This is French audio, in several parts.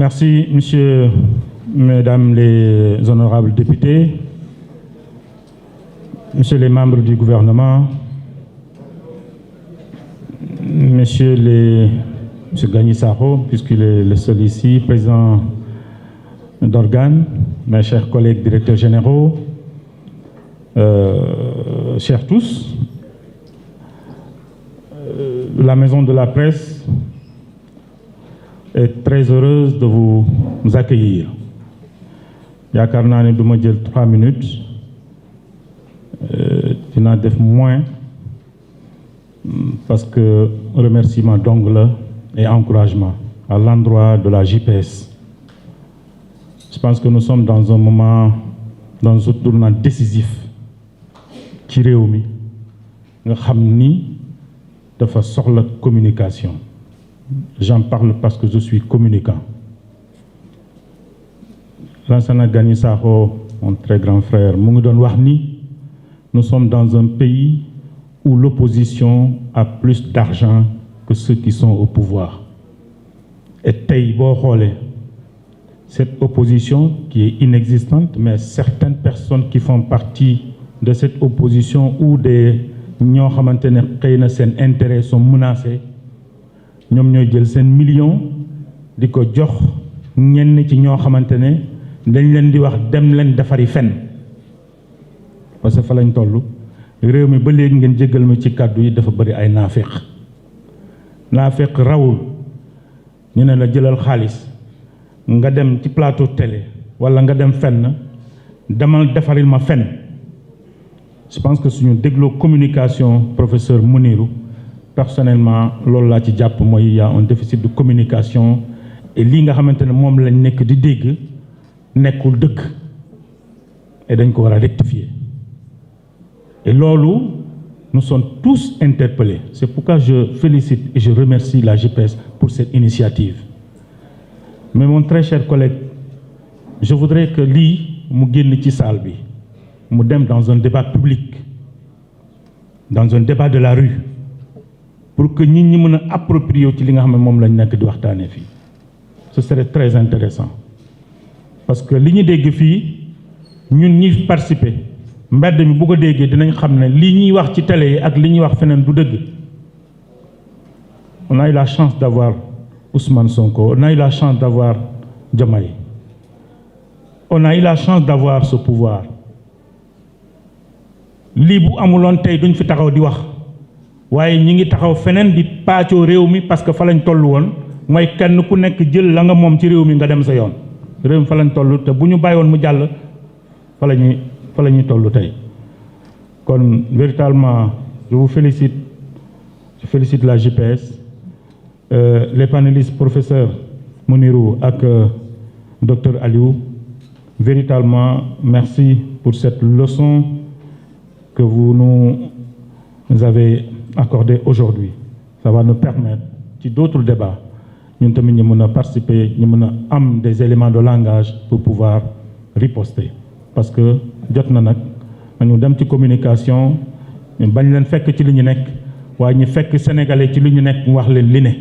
Merci, Monsieur, Mesdames les honorables députés, Messieurs les membres du gouvernement, Monsieur Gagny Sakho, puisqu'il est le seul ici, président d'organes, mes chers collègues directeurs généraux, chers tous, la Maison de la Presse est très heureuse de vous accueillir. yaakaar naa ne du ma jël 3 minutes dinaa def moins parce que remerciement dong la et encouragement à l'endroit de la JPS. Je pense que nous sommes dans un moment, dans un tournant décisif ci réew mi nga xam ni dafa soxla communication. J'en parle parce que je suis communicant. Lansana Gagny Sakho, mon très grand frère, mu ngi doon wax ni nous sommes dans un pays où l'opposition a plus d'argent que ceux qui sont au pouvoir. Et tey boo xoolee cette opposition qui est inexistante, mais certaines personnes qui font partie de cette opposition ou des ñoo xamante ne xëy na seen intérêts sont menacés ñoom ñooy jël seen million di ko jox ñenn ci ñoo xamante ne dañ leen di wax dem leen defari fen parce que fa lañ toll réew mi ba léegi ngeen jéggal ma ci kàddu yi dafa bëri ay naafeq rawul ñu ne la jëlal xaalis nga dem ci plateau télé wala nga dem fenn demal defaril ma fen. Je pense que suñu dégloo communication professeur Mounirou personnellement loolu laa ci jàpp mooy il y a un déficit de communication et lii nga xamante ne moom lañ nekk di dégg nekkul dëgg et dañ ko war a rectifier et loolu nous sommes tous interpellés. C'est pourquoi je félicite et je remercie la JPS pour cette initiative. Mais mon très cher collègue, je voudrais que lii mu génn ci salle bi mu dem dans un débat public, dans un débat de la rue, pour que nit ñi mën a approprier ci li nga xam ne moom lañ nekk di waxtaanee fii. Ce serait très intéressant parce que li ñu dégg fii ñun ñi participer mbedd mi bu ko déggee dinañ xam ne li ñuy wax ci télé yi ak li ñuy wax feneen du dëgg. On a eu la chance d'avoir Ousmane Sonko, on a eu la chance d'avoir Diomaye, on a eu la chance d'avoir ce pouvoir. lii bu amuloon tey duñ fi taxaw di wax waaye ñi ngi taxaw feneen di paccoo réew mi parce que fa lañ toll woon mooy kenn ku nekk jël la nga moom ci réew mi nga dem sa yoon réew mi fa lañ toll te bu ñu bàyyi woon mu jàll fa la ñuy toll tey. kon véritablement je vous félicite, je félicite la JPS, les panélistes professeur Mounirou ak docteur Aliou, véritablement merci pour cette leçon que vous nous avez accordé aujourd'hui. Ça va nous permettre, ci d'autres débats, ñun tamit ñu mën a participer, ñu mën a am des éléments de langage pour pouvoir riposter. Parce que jot na nag ñu dem ci communication ñu bañ leen fekk ci li ñu nekk waaye ñu fekk sénégalais ci li ñu nekk mu wax leen li ne.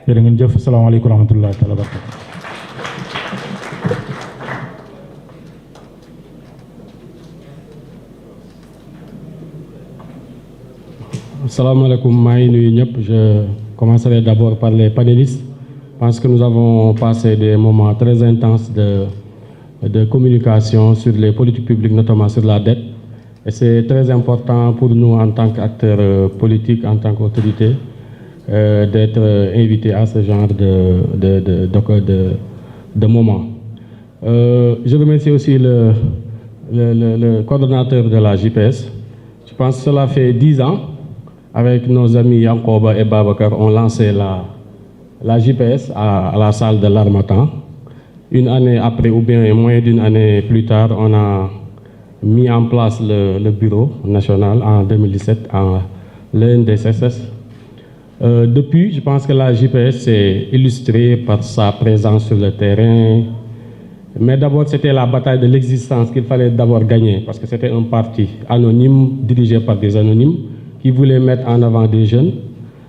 jërë ngeen jëf, asalaamaaleykum wa rahmatullahi taala wa barakatuh. Salam alaikum, je commencerai d'abord par les panélistes. Je pense que nous avons passé des moments très intenses de communication sur les politiques publiques, notamment sur la dette. Et c'est très important pour nous en tant qu'acteurs politiques, en tant qu'autorité, d'être invités à ce genre de moments. Je remercie aussi le coordonnateur de la JPS. Je pense que cela fait 10 ans. Avec nos amis Yankoba et Babakar, on lancé la JPS à la salle de l'Harmattan. Une année après, ou bien moins d'une année plus tard, on a mis en place le bureau national en 2017, l'NDSS. Depuis, je pense que la JPS s'est illustrée par sa présence sur le terrain. Mais d'abord, c'était la bataille de l'existence qu'il fallait d'abord gagner, parce que c'était un parti anonyme, dirigé par des anonymes, qui voulait mettre en avant des jeunes.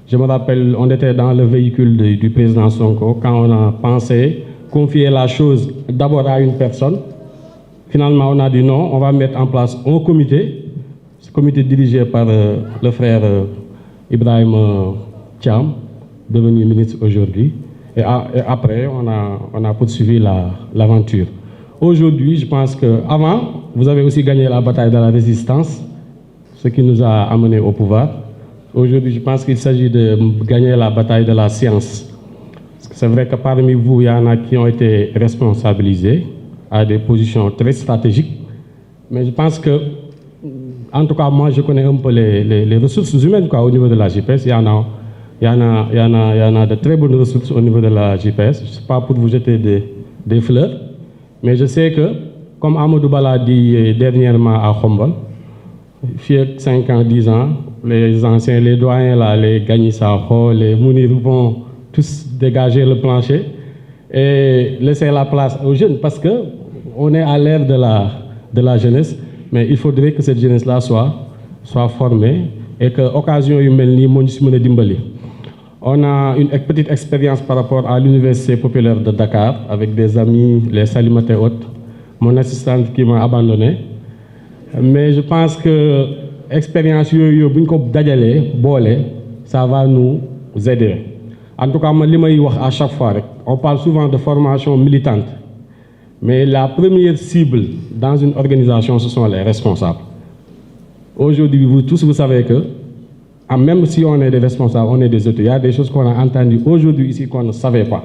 Je me rappelle, on était dans le véhicule du président Sonko quand on a pensé confier la chose d'abord à une personne. Finalement, on a dit non, on va mettre en place un comité, ce comité dirigé par le frère Ibrahim Thiam, devenu ministre aujourd'hui. Et après, on a poursuivi l'aventure. Aujourd'hui, je pense qu'avant, vous avez aussi gagné la bataille de la résistance, ce qui nous a amenés au pouvoir. Aujourd'hui, je pense qu'il s'agit de gagner la bataille de la science. C'est vrai que parmi vous, il y en a qui ont été responsabilisés à des positions très stratégiques. Mais je pense que, en tout cas, moi, je connais un peu les ressources humaines au niveau de la JPS. Il y en a de très bonnes ressources au niveau de la JPS. Je ne sais pas pour vous jeter des fleurs, mais je sais que, comme Amadou Bala dit dernièrement à Khombol, fii 5 ans, 10 ans, les anciens, les doyens, là, les Gagny Sakho, les Mounir vont tous dégager le plancher et laisser la place aux jeunes parce qu'on est à l'ère de la jeunesse, mais il faudrait que cette jeunesse-là soit formée et que l'occasion humaine soit dimbali. On a une petite expérience par rapport à l'université populaire de Dakar avec des amis, les Salimata Haute, mon assistante qui m'a abandonné. Mais je pense que l'expérience ça va nous aider. En tout cas, à chaque fois, on parle souvent de formation militante. Mais la première cible dans une organisation, ce sont les responsables. Aujourd'hui, vous tous, vous savez que, même si on est des responsables, on est des autorités, il y a des choses qu'on a entendues aujourd'hui ici qu'on ne savait pas.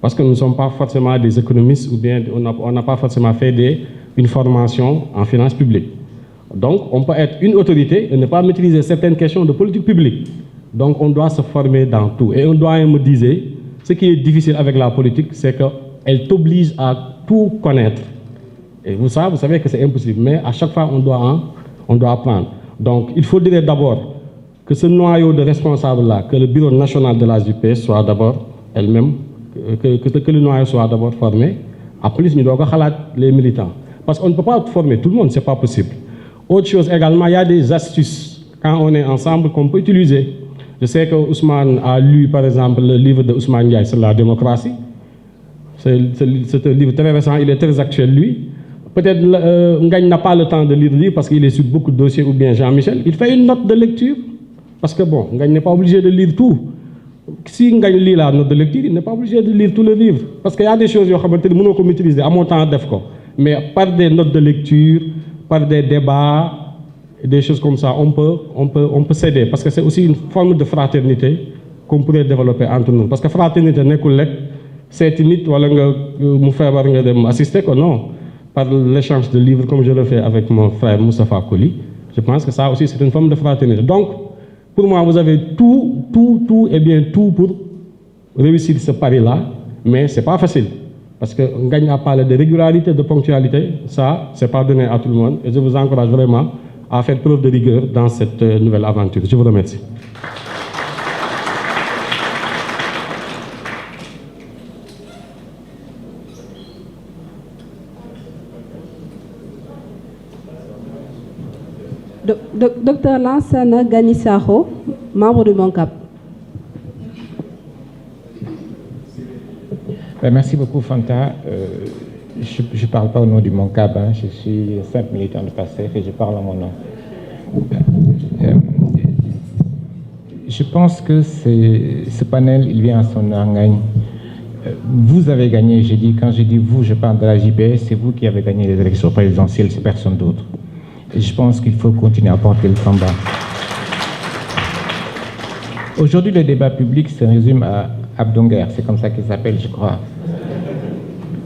Parce que nous ne sommes pas forcément des économistes ou bien on n'a pas forcément fait une formation en finances publiques. Donc, on peut être une autorité et ne pas maîtriser certaines questions de politique publique. Donc, on doit se former dans tout. Et un doyen me disait, ce qui est difficile avec la politique, c'est qu'elle t'oblige à tout connaître. Et vous savez que c'est impossible, mais à chaque fois, on doit apprendre. Donc, il faudrait d'abord que ce noyau de responsables-là, que le bureau national de la JPS soit d'abord elle-même, que le noyau soit d'abord formé. Après, nous devons les militants. Parce qu'on ne peut pas former tout le monde, ce n'est pas possible. Autre chose également, il y a des astuces quand on est ensemble qu'on peut utiliser. Je sais que Ousmane a lu, par exemple, le livre de Ousmane Ndiaye sur la démocratie. C'est un livre très récent, il est très actuel, lui. Peut-être Ngagne n'a pas le temps de lire le livre parce qu'il est sur beaucoup de dossiers, ou bien Jean-Michel. Il fait une note de lecture. Parce que bon, Ngagne n'est pas obligé de lire tout. Si Ngagne lit la note de lecture, il n'est pas obligé de lire tout le livre. Parce qu'il y a des choses que je ne peux maîtriser à mon temps d'EFCO. Mais par des notes de lecture, par des débats, des choses comme ça, on peut s'aider. Parce que c'est aussi une forme de fraternité qu'on pourrait développer entre nous. Parce que fraternité n'est que c'est une ou me assister que non. Par l'échange de livres comme je le fais avec mon frère Moustapha Koli, je pense que ça aussi c'est une forme de fraternité. Donc, pour moi, vous avez tout pour réussir ce pari-là, mais ce n'est pas facile. Parce qu'on gagne à parler de régularité, de ponctualité, ça, ce n'est pas donné à tout le monde. Et je vous encourage vraiment à faire preuve de rigueur dans cette nouvelle aventure. Je vous remercie. Docteur Lansana Gagny Sakho, membre du MONCAP. Merci beaucoup, Fanta. Je ne parle pas au nom du MONCAP, hein. Je suis simple militant de PASTEF et je parle en mon nom. Je pense que ce panel, il vient à son gagne. Vous avez gagné, quand je dis vous, je parle de la JPS, c'est vous qui avez gagné les élections présidentielles, c'est personne d'autre. Et je pense qu'il faut continuer à porter le combat. Aujourd'hui, le débat public se résume à Abdonguer, c'est comme ça qu'il s'appelle, je crois.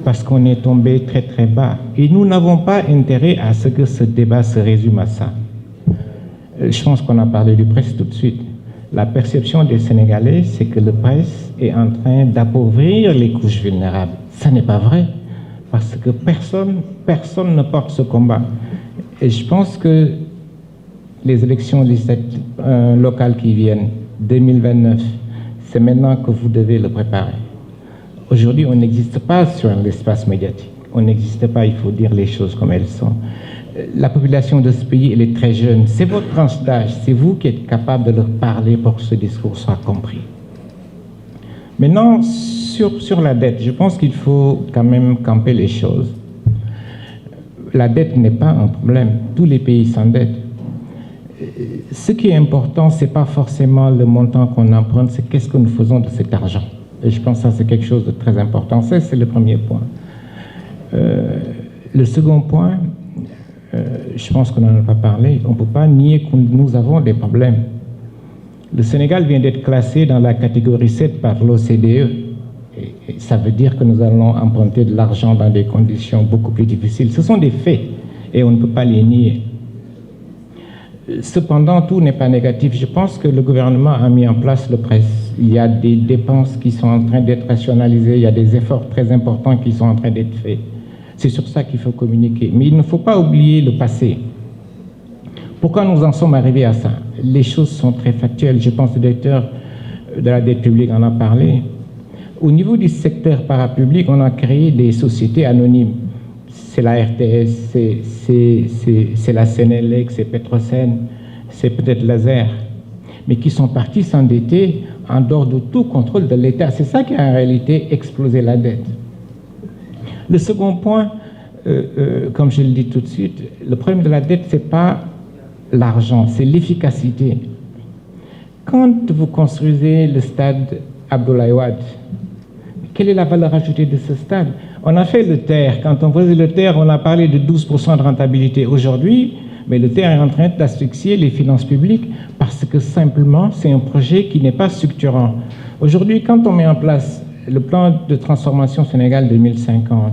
Parce qu'on est tombé très très bas. Et nous n'avons pas intérêt à ce que ce débat se résume à ça. Je pense qu'on a parlé du presse tout de suite. La perception des Sénégalais, c'est que le presse est en train d'appauvrir les couches vulnérables. Ça n'est pas vrai. Parce que personne ne porte ce combat. Et je pense que les élections locales qui viennent, 2029, c'est maintenant que vous devez le préparer. Aujourd'hui, on n'existe pas sur l'espace médiatique. On n'existe pas, il faut dire les choses comme elles sont. La population de ce pays, elle est très jeune. C'est votre tranche d'âge. C'est vous qui êtes capable de leur parler pour que ce discours soit compris. Maintenant, sur la dette, je pense qu'il faut quand même camper les choses. La dette n'est pas un problème. Tous les pays s'endettent. Ce qui est important, ce n'est pas forcément le montant qu'on emprunte, c'est qu'est-ce que nous faisons de cet argent. Et je pense que ça, c'est quelque chose de très important. Ça, c'est le premier point. Le second point, je pense qu'on n'en a pas parlé, on ne peut pas nier que nous avons des problèmes. Le Sénégal vient d'être classé dans la catégorie 7 par l'OCDE. Et ça veut dire que nous allons emprunter de l'argent dans des conditions beaucoup plus difficiles. Ce sont des faits et on ne peut pas les nier. Cependant, tout n'est pas négatif. Je pense que le gouvernement a mis en place le PRES. Il y a des dépenses qui sont en train d'être rationalisées, il y a des efforts très importants qui sont en train d'être faits. C'est sur ça qu'il faut communiquer. Mais il ne faut pas oublier le passé. Pourquoi nous en sommes arrivés à ça? Les choses sont très factuelles. Je pense que le directeur de la dette publique en a parlé. Au niveau du secteur parapublic, on a créé des sociétés anonymes. C'est la RTS, c'est la Sénélec, c'est Petrosen, c'est peut-être Laser, mais qui sont partis s'endetter en dehors de tout contrôle de l'État. C'est ça qui a en réalité explosé la dette. Le second point, comme je le dis tout de suite, le problème de la dette, ce n'est pas l'argent, c'est l'efficacité. Quand vous construisez le stade Abdoulaye Wade, quelle est la valeur ajoutée de ce stade? On a fait le TER. Quand on faisait le TER, on a parlé de 12% de rentabilité. Aujourd'hui, mais le TER est en train d'asphyxier les finances publiques parce que simplement, c'est un projet qui n'est pas structurant. Aujourd'hui, quand on met en place le plan de transformation Sénégal 2050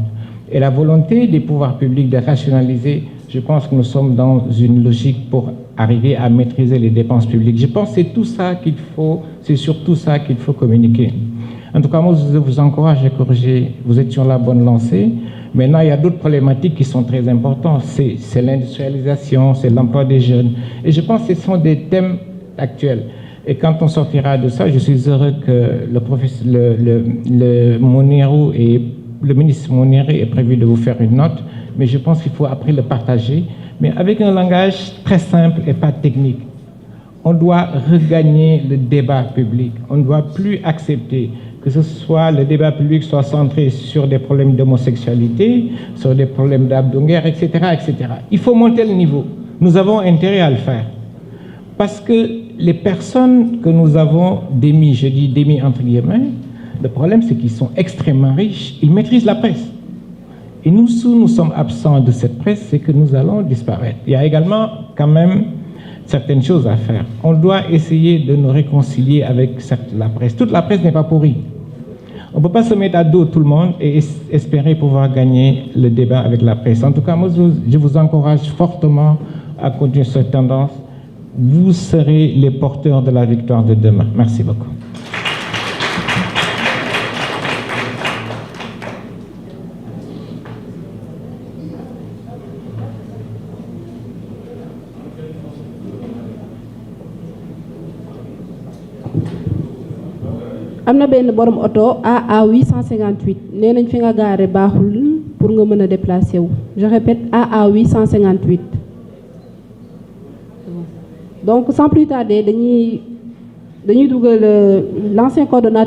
et la volonté des pouvoirs publics de rationaliser, je pense que nous sommes dans une logique pour arriver à maîtriser les dépenses publiques. Je pense que c'est tout ça qu'il faut, c'est sur tout ça qu'il faut communiquer. En tout cas, moi, je vous encourage à corriger. Vous êtes sur la bonne lancée. Maintenant, il y a d'autres problématiques qui sont très importantes. C'est l'industrialisation, c'est l'emploi des jeunes. Et je pense que ce sont des thèmes actuels. Et quand on sortira de ça, je suis heureux que le ministre Monirou est prévu de vous faire une note. Mais je pense qu'il faut après le partager, mais avec un langage très simple et pas technique. On doit regagner le débat public. On ne doit plus accepter que ce soit le débat public soit centré sur des problèmes d'homosexualité, sur des problèmes d'Abdonguer, etc., etc. Il faut monter le niveau. Nous avons intérêt à le faire. Parce que les personnes que nous avons démis, je dis démis entre guillemets, le problème c'est qu'ils sont extrêmement riches, ils maîtrisent la presse. Et nous, si nous sommes absents de cette presse, c'est que nous allons disparaître. Il y a également quand même certaines choses à faire. On doit essayer de nous réconcilier avec la presse. Toute la presse n'est pas pourrie. On ne peut pas se mettre à dos tout le monde et espérer pouvoir gagner le débat avec la presse. En tout cas, moi, je vous encourage fortement à continuer cette tendance. Vous serez les porteurs de la victoire de demain. Merci beaucoup. am na benn borom oto AA 858 nee nañ fi nga gaare baaxul pour nga mën a déplacer wu je répète AA 858 donc sans plus tarder dañuy dugal l'ancien coordonnateur